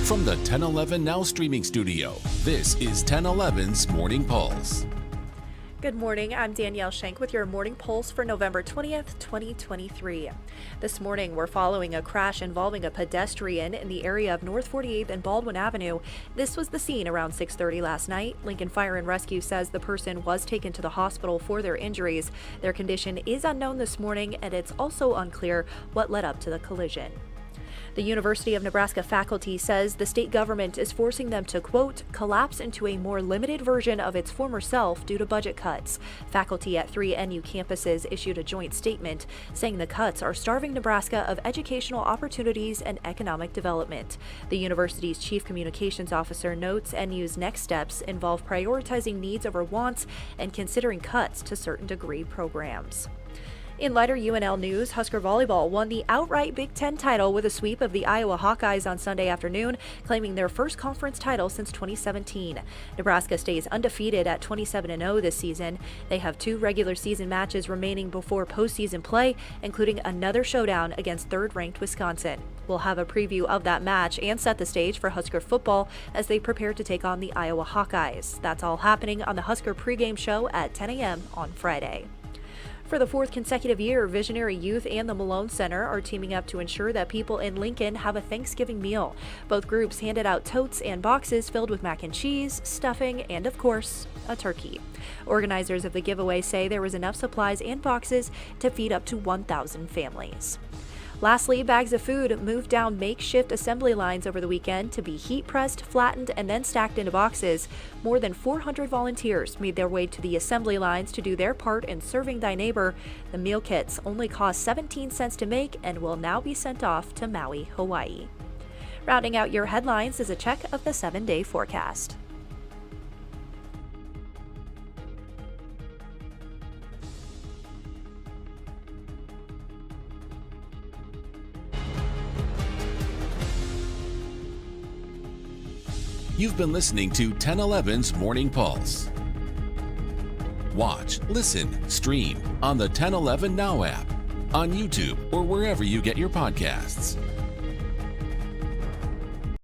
From the 1011 Now streaming studio, this is 1011's Morning Pulse. Good morning, I'm Danielle Schenk with your Morning Pulse for November 20th, 2023. This morning, we're following a crash involving a pedestrian in the area of North 48th and Baldwin Avenue. This was the scene around 6:30 last night. Lincoln Fire and Rescue says the person was taken to the hospital for their injuries. Their condition is unknown this morning, and it's also unclear what led up to the collision. The University of Nebraska faculty says the state government is forcing them to, quote, collapse into a more limited version of its former self due to budget cuts. Faculty at 3 NU campuses issued a joint statement saying the cuts are starving Nebraska of educational opportunities and economic development. The university's chief communications officer notes NU's next steps involve prioritizing needs over wants and considering cuts to certain degree programs. In lighter UNL news, Husker Volleyball won the outright Big Ten title with a sweep of the Iowa Hawkeyes on Sunday afternoon, claiming their first conference title since 2017. Nebraska stays undefeated at 27-0 this season. They have 2 regular season matches remaining before postseason play, including another showdown against third-ranked Wisconsin. We'll have a preview of that match and set the stage for Husker football as they prepare to take on the Iowa Hawkeyes. That's all happening on the Husker pregame show at 10 a.m. on Friday. For the 4th consecutive year, Visionary Youth and the Malone Center are teaming up to ensure that people in Lincoln have a Thanksgiving meal. Both groups handed out totes and boxes filled with mac and cheese, stuffing, and of course, a turkey. Organizers of the giveaway say there was enough supplies and boxes to feed up to 1,000 families. Lastly, bags of food moved down makeshift assembly lines over the weekend to be heat pressed, flattened, and then stacked into boxes. More than 400 volunteers made their way to the assembly lines to do their part in serving thy neighbor. The meal kits only cost 17 cents to make and will now be sent off to Maui, Hawaii. Rounding out your headlines is a check of the 7-day forecast. You've been listening to 1011's Morning Pulse. Watch, listen, stream on the 1011 Now app, on YouTube, or wherever you get your podcasts.